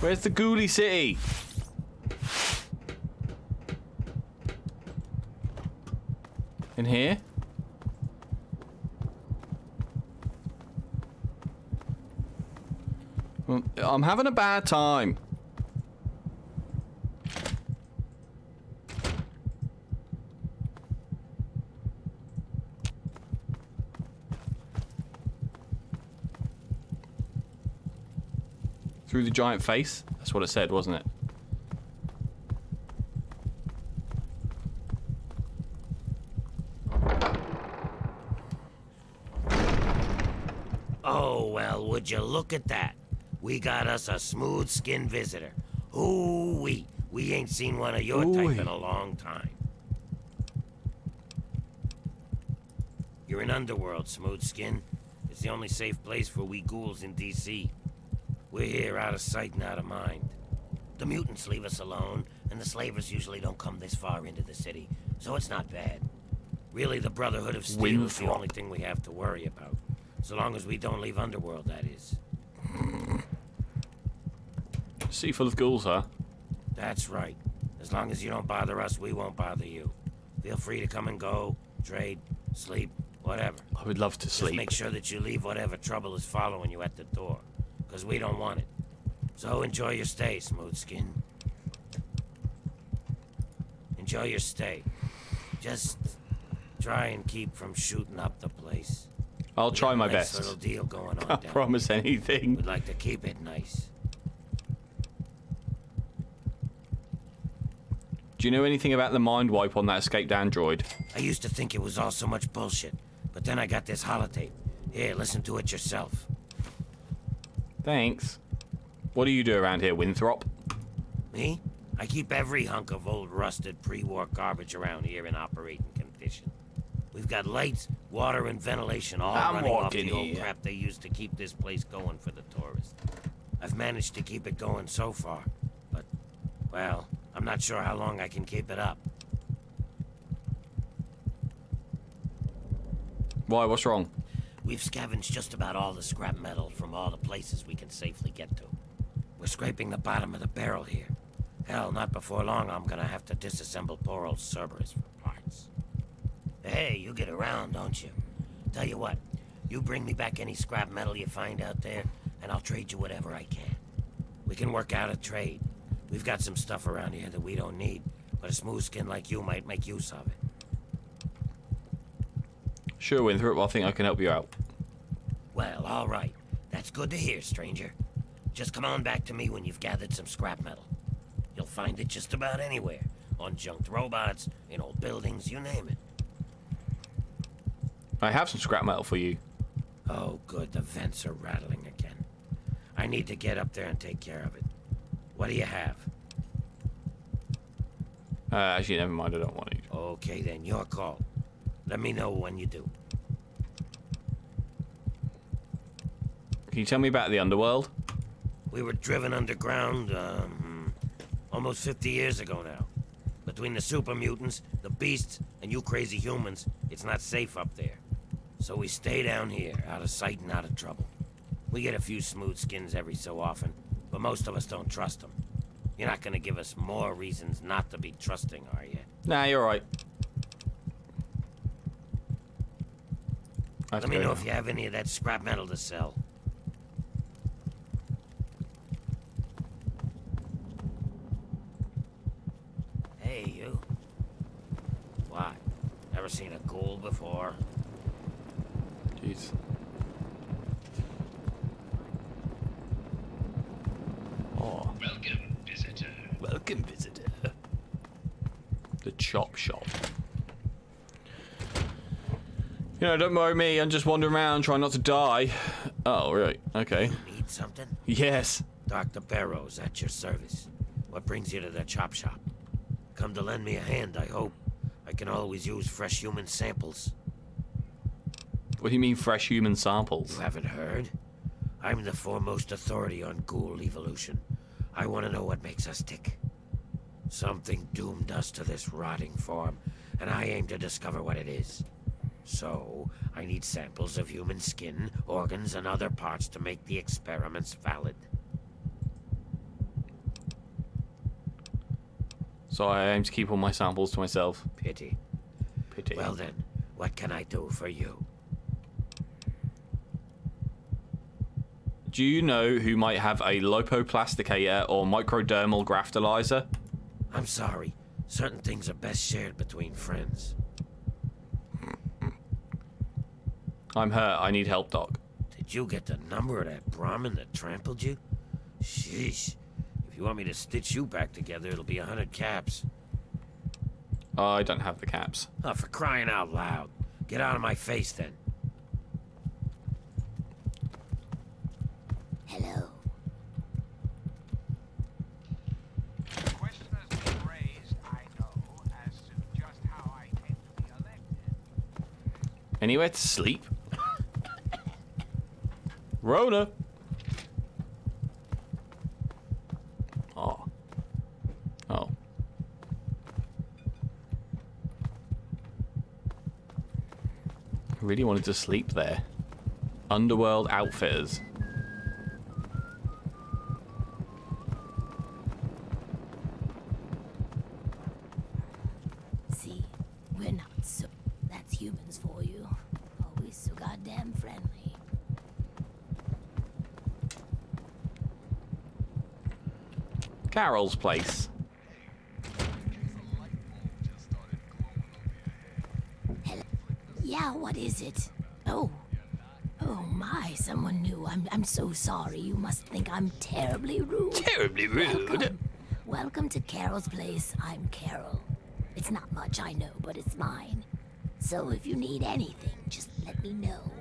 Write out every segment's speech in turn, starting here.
Where's the ghoulie city? In here? Well, I'm having a bad time. Through the giant face? That's what it said, wasn't it? Oh, well, would you look at that? We got us a smooth-skinned visitor. Ooh-wee. We ain't seen one of your type in a long time. You're in Underworld, Smooth-Skin. It's the only safe place for we ghouls in D.C. We're here out of sight and out of mind. The mutants leave us alone, and the slavers usually don't come this far into the city, so it's not bad. Really, the Brotherhood of Steel is the only thing we have to worry about. So long as we don't leave Underworld, that is. Sea full of ghouls, huh? That's right. As long as you don't bother us, we won't bother you. Feel free to come and go, trade, sleep, whatever. I would love to sleep. Just make sure that you leave whatever trouble is following you at the door. Because we don't want it. So enjoy your stay, Smooth-Skin. Enjoy your stay. Just try and keep from shooting up the place. I'll try my best. Little deal going on. Can't promise anything. We'd like to keep it nice. Do you know anything about the mind wipe on that escaped android? I used to think it was all so much bullshit, but then I got this holotape. Here, listen to it yourself. Thanks. What do you do around here, Winthrop? Me? I keep every hunk of old rusted pre-war garbage around here in operating condition. We've got lights, water, and ventilation all running off the old crap they used to keep this place going for the tourists. I've managed to keep it going so far, but, well, I'm not sure how long I can keep it up. Why, what's wrong? We've scavenged just about all the scrap metal from all the places we can safely get to. We're scraping the bottom of the barrel here. Hell, not before long I'm gonna have to disassemble poor old Cerberus for parts. Hey, you get around, don't you? Tell you what, you bring me back any scrap metal you find out there, and I'll trade you whatever I can. We can work out a trade. We've got some stuff around here that we don't need, but a smooth skin like you might make use of it. Sure, Winthrop, I think I can help you out. Well, all right. That's good to hear, stranger. Just come on back to me when you've gathered some scrap metal. You'll find it just about anywhere. On junked robots, in old buildings, you name it. I have some scrap metal for you. Oh, good. The vents are rattling again. I need to get up there and take care of it. What do you have? Actually, never mind. I don't want it. Okay, then. Your call. Let me know when you do. Can you tell me about the Underworld? We were driven underground, almost 50 years ago now. Between the super mutants, the beasts, and you crazy humans, it's not safe up there. So we stay down here, out of sight and out of trouble. We get a few smooth skins every so often, but most of us don't trust them. You're not gonna give us more reasons not to be trusting, are you? Nah, you're right. Let me know if you have any of that scrap metal to sell. Hey, you. What? Never seen a ghoul before? Jeez. Oh. Welcome, visitor. Welcome, visitor. The chop shop. You know, don't worry me, I'm just wandering around trying not to die. Oh, right, okay. You need something? Yes. Dr. Barrows at your service. What brings you to the chop shop? Come to lend me a hand, I hope. I can always use fresh human samples. What do you mean, fresh human samples? You haven't heard? I'm the foremost authority on ghoul evolution. I want to know what makes us tick. Something doomed us to this rotting form, and I aim to discover what it is. So, I need samples of human skin, organs, and other parts to make the experiments valid. So I aim to keep all my samples to myself. Pity. Pity. Well then, what can I do for you? Do you know who might have a lipoplasticator or microdermal graftalizer? I'm sorry. Certain things are best shared between friends. I'm hurt. I need help, Doc. Did you get the number of that Brahmin that trampled you? Sheesh. If you want me to stitch you back together, it'll be 100 caps. I don't have the caps. Oh, for crying out loud. Get out of my face, then. Hello. The question has been raised, I know, as to just how I came to be elected. Anywhere to sleep? Rona. Oh. Oh. I really wanted to sleep there. Underworld Outfitters. See, we're not so. That's humans for you. Always so goddamn friendly. Carol's place. Hello. Yeah, what is it? Oh. Oh my, someone new. I'm so sorry. You must think I'm terribly rude. Terribly rude. Welcome to Carol's place. I'm Carol. It's not much, I know, but it's mine. So if you need anything, just let me know.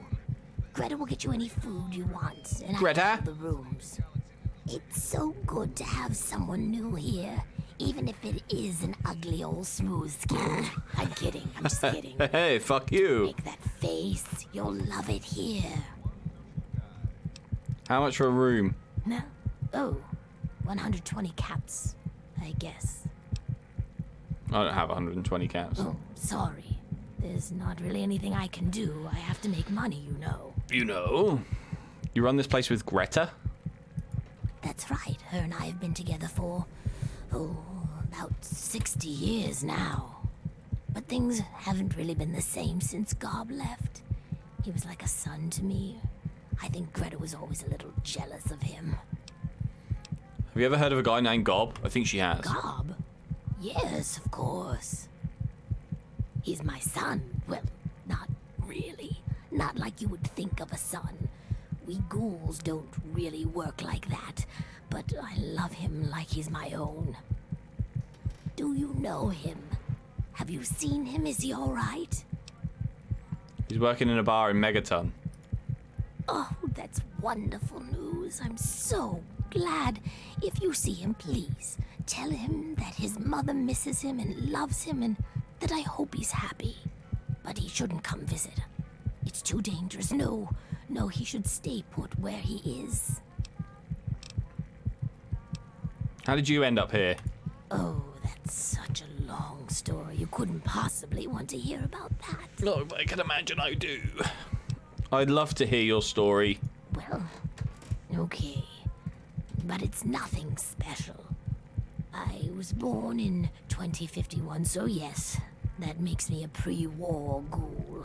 Greta will get you any food you want, and Greta? I have the rooms. It's so good to have someone new here, even if it is an ugly old smooth skin. I'm kidding. I'm just kidding. Hey, fuck you. Make that face. You'll love it here. How much for a room? No? Oh, 120 caps, I guess. I don't have 120 caps. Oh, sorry. There's not really anything I can do. I have to make money, you know. You know. You run this place with Greta? That's right. Her and I have been together for, about 60 years now. But things haven't really been the same since Gob left. He was like a son to me. I think Greta was always a little jealous of him. Have you ever heard of a guy named Gob? I think she has. Gob? Yes, of course. He's my son. Well, not really. Not like you would think of a son. We ghouls don't really work like that, but I love him like he's my own. Do you know him? Have you seen him? Is he all right? He's working in a bar in Megaton. Oh, that's wonderful news. I'm so glad. If you see him, please tell him that his mother misses him and loves him and that I hope he's happy. But he shouldn't come visit. It's too dangerous. No, he should stay put where he is. How did you end up here? Oh, that's such a long story. You couldn't possibly want to hear about that. No, I can imagine I do. I'd love to hear your story. Well, okay. But it's nothing special. I was born in 2051, so yes, that makes me a pre-war ghoul.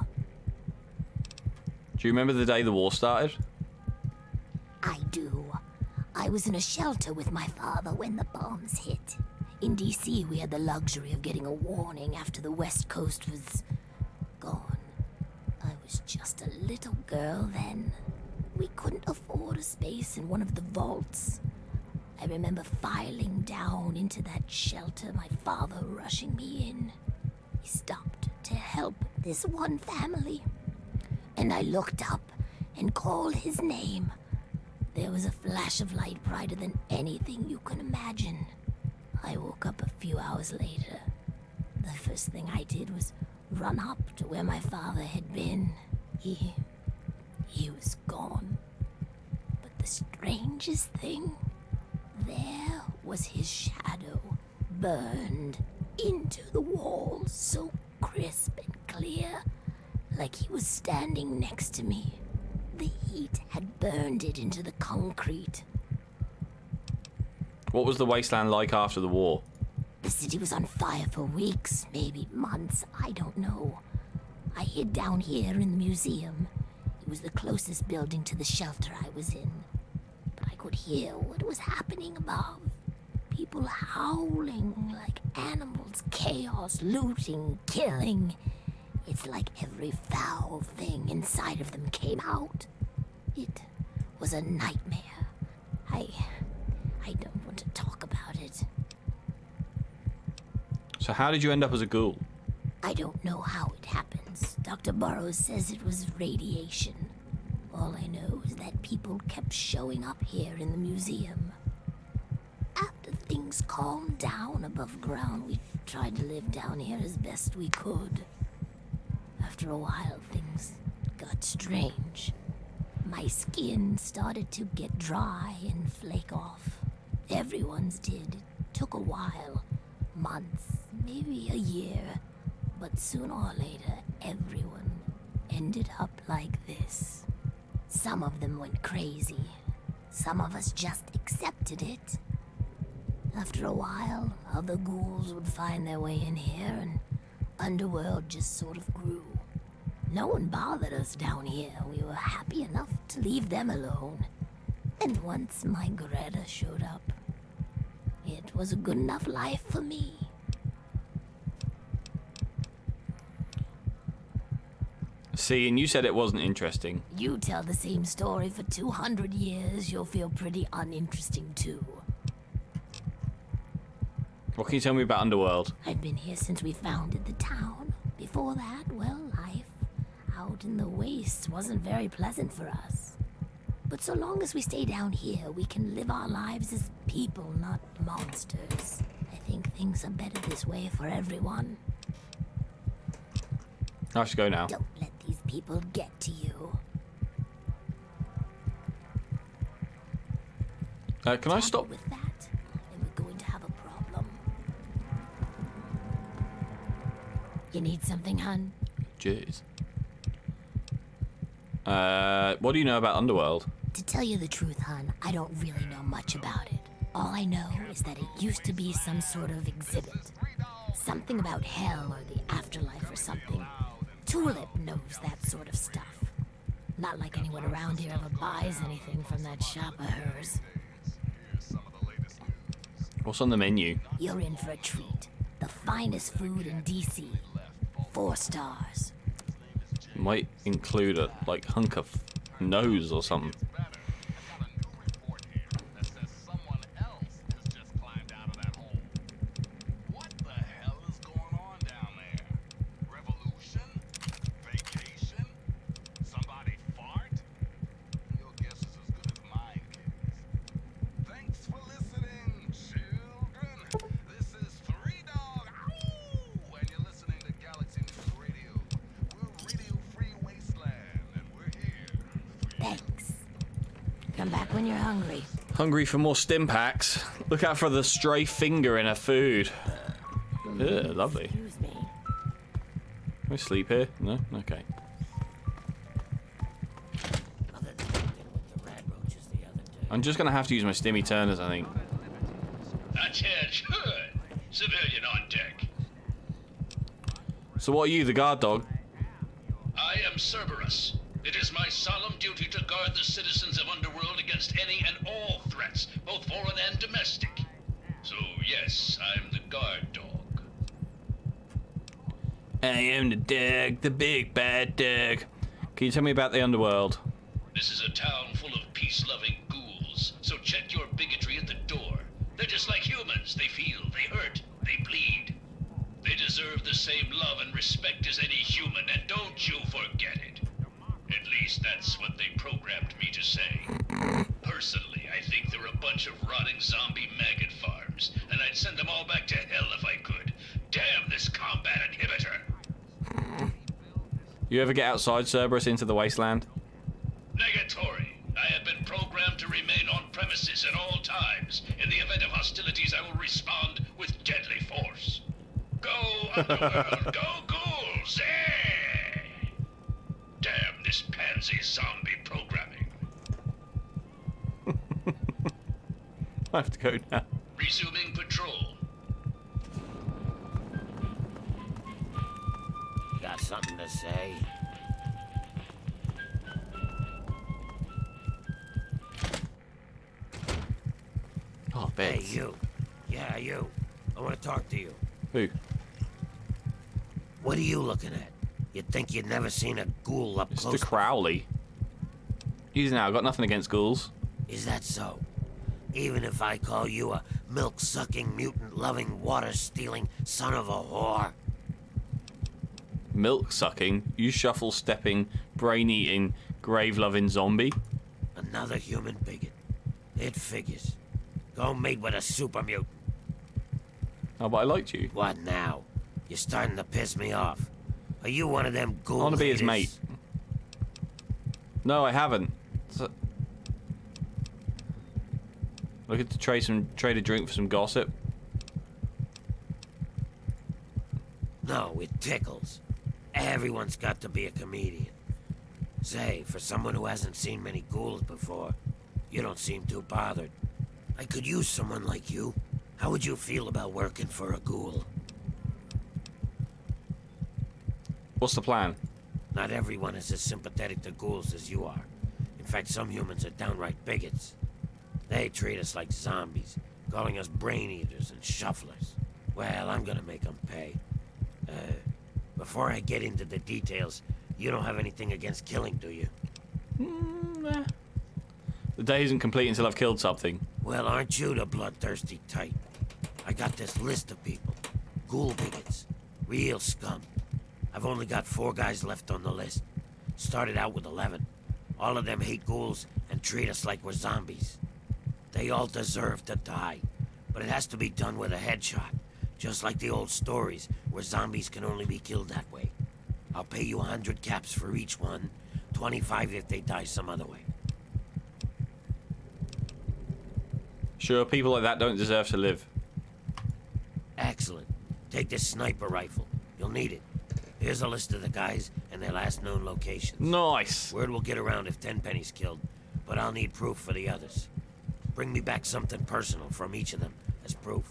Do you remember the day the war started? I do. I was in a shelter with my father when the bombs hit. In DC, we had the luxury of getting a warning after the West Coast was gone. I was just a little girl then. We couldn't afford a space in one of the vaults. I remember filing down into that shelter, my father rushing me in. He stopped to help this one family. And I looked up and called his name. There was a flash of light brighter than anything you can imagine. I woke up a few hours later. The first thing I did was run up to where my father had been. He was gone. But the strangest thing, there was his shadow, burned into the wall, so crisp and clear, like he was standing next to me. The heat had burned it into the concrete. What was the wasteland like after the war? The city was on fire for weeks, maybe months, I don't know. I hid down here in the museum. It was the closest building to the shelter I was in. But I could hear what was happening above. People howling like animals, chaos, looting, killing. It's like every foul thing inside of them came out. It was a nightmare. I don't want to talk about it. So how did you end up as a ghoul? I don't know how it happens. Dr. Burrows says it was radiation. All I know is that people kept showing up here in the museum. After things calmed down above ground, we tried to live down here as best we could. After a while, things got strange. My skin started to get dry and flake off. Everyone's did. It took a while. Months, maybe a year. But sooner or later, everyone ended up like this. Some of them went crazy. Some of us just accepted it. After a while, other ghouls would find their way in here, and Underworld just sort of grew. No one bothered us down here. We were happy enough to leave them alone. And once my Greta showed up, it was a good enough life for me. See, and you said it wasn't interesting. You tell the same story for 200 years, you'll feel pretty uninteresting too. What can you tell me about Underworld? I've been here since we founded the town. Before that, well, life out in the wastes wasn't very pleasant for us. But so long as we stay down here, we can live our lives as people, not monsters. I think things are better this way for everyone. I should go now. Don't let these people get to you. Can I stop? With that, then we're going to have a problem. You need something, hun? Jeez. What do you know about Underworld? To tell you the truth, hun, I don't really know much about it. All I know is that it used to be some sort of exhibit. Something about hell or the afterlife or something. Tulip knows that sort of stuff. Not like anyone around here ever buys anything from that shop of hers. What's on the menu? You're in for a treat. The finest food in DC. 4 stars. Might include a, like, hunk of nose or something. Come back when you're hungry. Hungry for more stim packs? Look out for the stray finger in her food. Ugh, lovely. Excuse me. Can we sleep here? No? Okay. Other than dealing with the rat roaches the other day. I'm just gonna have to use my stimmy turners, I think. Attention! Civilian on deck. So what are you, the guard dog? I am Cerberus. It is my solemn duty to guard the citizens of Underworld against any and all threats, both foreign and domestic. So yes, I'm the guard dog. I am the dog, the big bad dog. Can you tell me about the Underworld? This is a town full of peace-loving ghouls, so check your bigotry at the door. They're just like humans. They feel, they hurt, they bleed. They deserve the same love and respect as any human, and don't you forget it. At least that's what they programmed me to say. Personally, I think they're a bunch of rotting zombie maggot farms, and I'd send them all back to hell if I could. Damn this combat inhibitor! You ever get outside Cerberus into the wasteland? Negatory. I have been programmed to remain on premises at all times. In the event of hostilities, I will respond with deadly force. Go, Underworld! Go, ghouls! Eh! Damn this pansy zombie programming. I have to go now. Resuming patrol. something to say. Oh, Hey, bits. you. Yeah, you. I want to talk to you. Who? What are you looking at? You'd think you'd never seen a ghoul up close. Mr. Crowley. Easy now, got nothing against ghouls. Is that so? Even if I call you a milk-sucking, mutant-loving, water-stealing son of a whore? Milk sucking, you shuffle stepping, brain eating, grave loving zombie. Another human bigot. It figures. Go mate with a super mutant. Oh, but I liked you. What now? You're starting to piss me off. Are you one of them ghoul I want to be his haters? mate. No, I haven't. Looking to trade a drink for some gossip. No, it tickles. Everyone's got to be a comedian. Say, for someone who hasn't seen many ghouls before, you don't seem too bothered. I could use someone like you. How would you feel about working for a ghoul? What's the plan? Not everyone is as sympathetic to ghouls as you are. In fact, some humans are downright bigots. They treat us like zombies, calling us brain eaters and shufflers. Well, I'm gonna make them pay. Before I get into the details, you don't have anything against killing, do you? Nah. The day isn't complete until I've killed something. Well, aren't you the bloodthirsty type? I got this list of people. Ghoul bigots. Real scum. I've only got 4 guys left on the list. Started out with 11. All of them hate ghouls and treat us like we're zombies. They all deserve to die. But it has to be done with a headshot. Just like the old stories, where zombies can only be killed that way. I'll pay you 100 caps for each one, 25 if they die some other way. Sure, people like that don't deserve to live. Excellent. Take this sniper rifle. You'll need it. Here's a list of the guys and their last known locations. Nice. Word will get around if Tenpenny's killed, but I'll need proof for the others. Bring me back something personal from each of them as proof.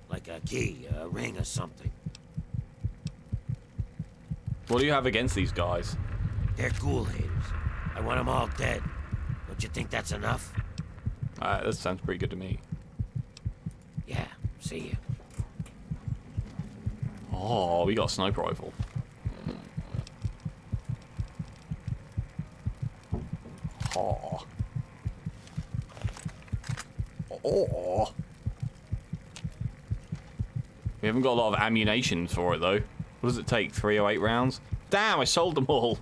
Like a key, a ring, or something. What do you have against these guys? They're ghoul haters. I want them all dead. Don't you think that's enough? That sounds pretty good to me. Yeah, see you. Oh, we got a sniper rifle. Oh. Oh. We haven't got a lot of ammunition for it, though. What does it take? 308 rounds? Damn, I sold them all.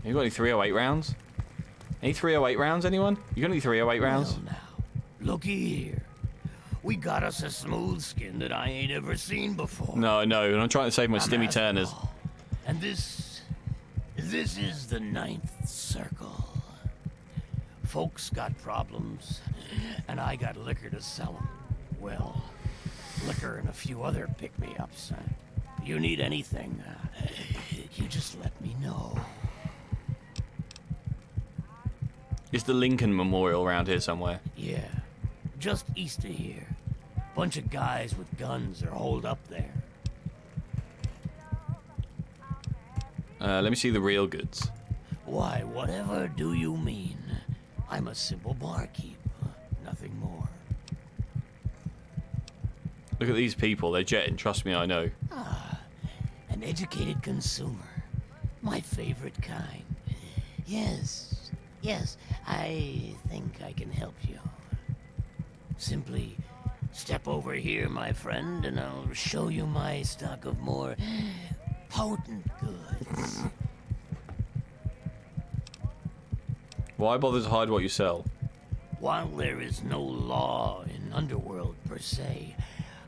You got any 308 rounds? Any 308 rounds, anyone? You got any 308 rounds? Well now, looky here. We got us a smooth skin that I ain't ever seen before. No, and I'm trying to save my I'm Stimmy asking Turners. all. And this is the 9th circle. Folks got problems, and I got liquor to sell them. Well, liquor and a few other pick-me-ups. You need anything, you just let me know. Is the Lincoln Memorial around here somewhere? Yeah, just east of here. Bunch of guys with guns are holed up there. Let me see the real goods. Why, whatever do you mean? I'm a simple barkeep, nothing more. Look at these people. They're jetting. Trust me, I know. An educated consumer. My favorite kind. Yes, I think I can help you. Simply step over here, my friend, and I'll show you my stock of more potent goods. Why bother to hide what you sell? While there is no law in Underworld per se,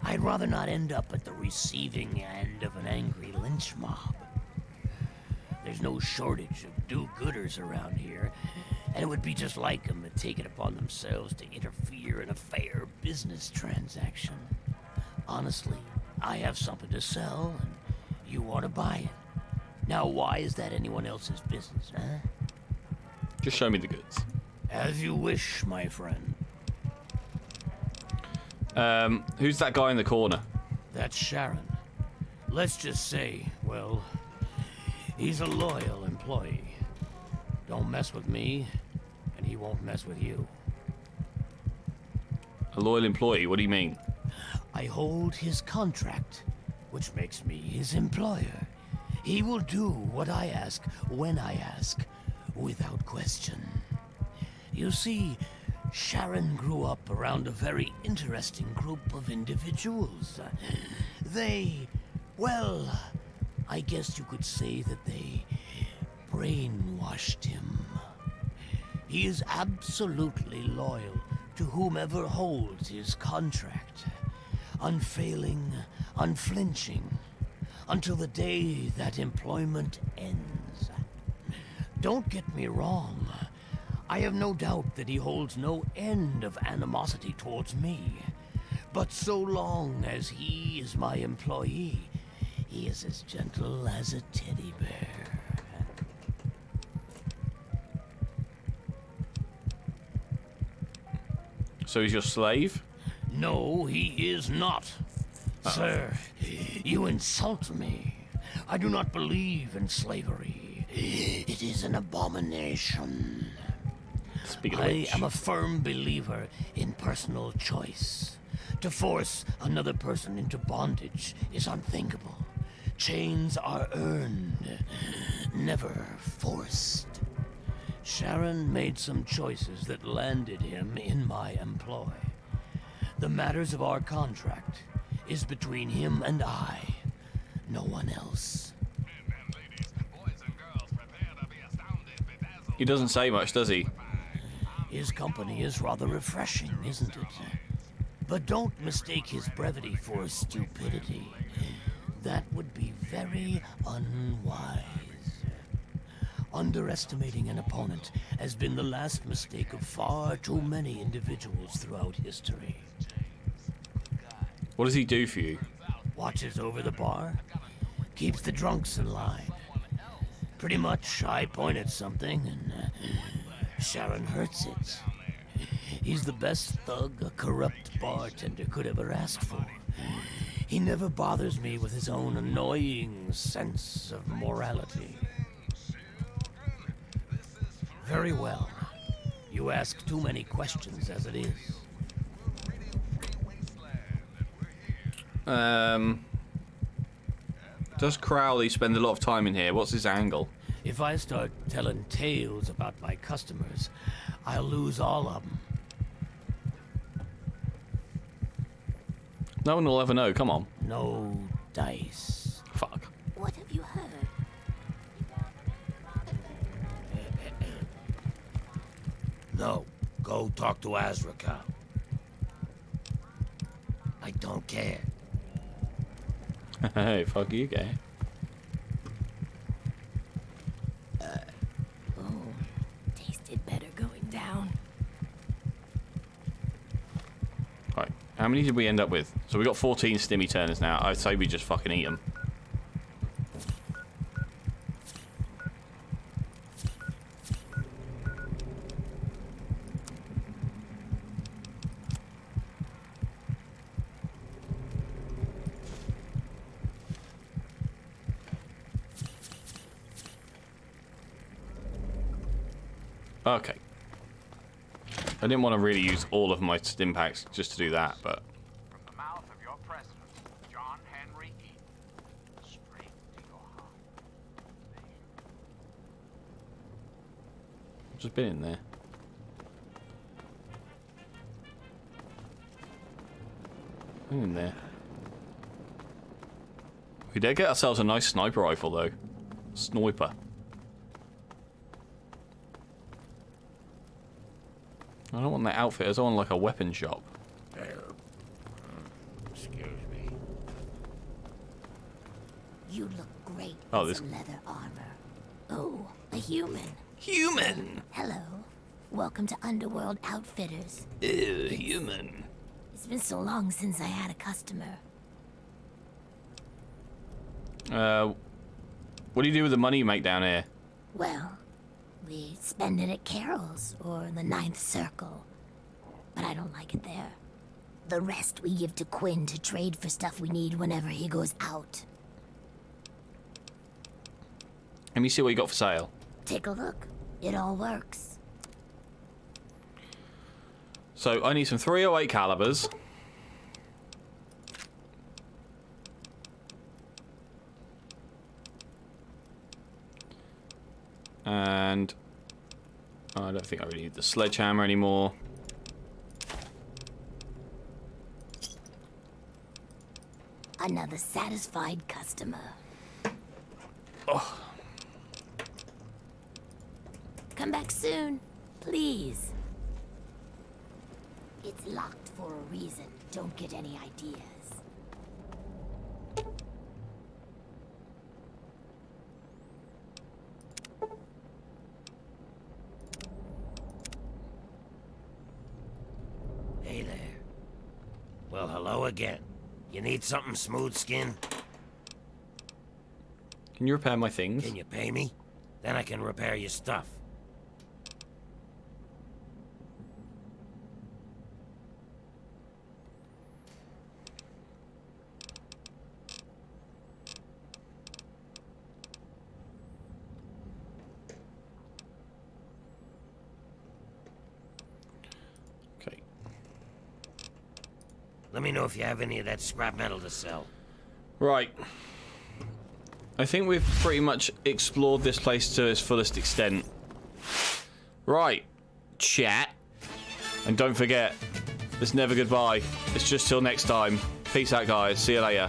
I'd rather not end up at the receiving end of an angry lynch mob. There's no shortage of do-gooders around here, and it would be just like them to take it upon themselves to interfere in a fair business transaction. Honestly, I have something to sell, and you want to buy it. Now, why is that anyone else's business, huh? Just show me the goods. As you wish, my friend. Who's that guy in the corner? That's Sharon. Let's just say, well, he's a loyal employee. Don't mess with me, and he won't mess with you. A loyal employee? What do you mean? I hold his contract, which makes me his employer. He will do what I ask, when I ask, without question. You see, Sharon grew up around a very interesting group of individuals. They, well, I guess you could say that they brainwashed him. He is absolutely loyal to whomever holds his contract. Unfailing, unflinching, until the day that employment ends. Don't get me wrong. I have no doubt that he holds no end of animosity towards me. But so long as he is my employee, he is as gentle as a teddy bear. So he's your slave? No, he is not. Sir, you insult me. I do not believe in slavery. It is an abomination. Speaking of I which, am a firm believer in personal choice. To force another person into bondage is unthinkable. Chains are earned, never forced. Sharon made some choices that landed him in my employ. The matters of our contract is between him and I, no one else. he doesn't say much, does he? His company is rather refreshing, isn't it? But don't mistake his brevity for stupidity. That would be very unwise. Underestimating an opponent has been the last mistake of far too many individuals throughout history. What does he do for you? Watches over the bar, keeps the drunks in line. Pretty much, I point at something and Sharon hurts it. He's the best thug a corrupt bartender could ever ask for. He never bothers me with his own annoying sense of morality. Very well. You ask too many questions as it is. Does Crowley spend a lot of time in here? What's his angle? If I start telling tales about my customers, I'll lose all of them. No one will ever know, come on. No dice. Fuck. What have you heard? No, go talk to Azrakal. I don't care. Hey, fuck you, gay. Tasted better going down. Right, how many did we end up with? So we got 14 stimmy turners now. I'd say we just fucking eat them. Okay. I didn't want to really use all of my stim packs just to do that, but... From the mouth of your president, John Henry Eaton, straight to your heart. I've just been in there. Been in there. We did get ourselves a nice sniper rifle, though. Sniper. I don't want that outfit. I want like a weapon shop. Excuse me. You look great Oh, in this- some leather armor. Oh, a human. Human! Hello. Welcome to Underworld Outfitters. Ew, human. It's been so long since I had a customer. What do you do with the money you make down here? Well, we spend it at Carol's or the Ninth Circle. But I don't like it there. The rest we give to Quinn to trade for stuff we need whenever he goes out. Let me see what you got for sale. Take a look. It all works. So I need some 308 calibers. And I don't think I really need the sledgehammer anymore. Another satisfied customer. Oh. Come back soon, please. It's locked for a reason. Don't get any ideas. Hey there. Well, hello again. You need something smooth skin? Can you repair my things? Can you pay me? Then I can repair your stuff. Okay. Let me know if you have any of that scrap metal to sell. Right. I think we've pretty much explored this place to its fullest extent. Right. Chat. And don't forget, it's never goodbye. It's just till next time. Peace out, guys. See you later.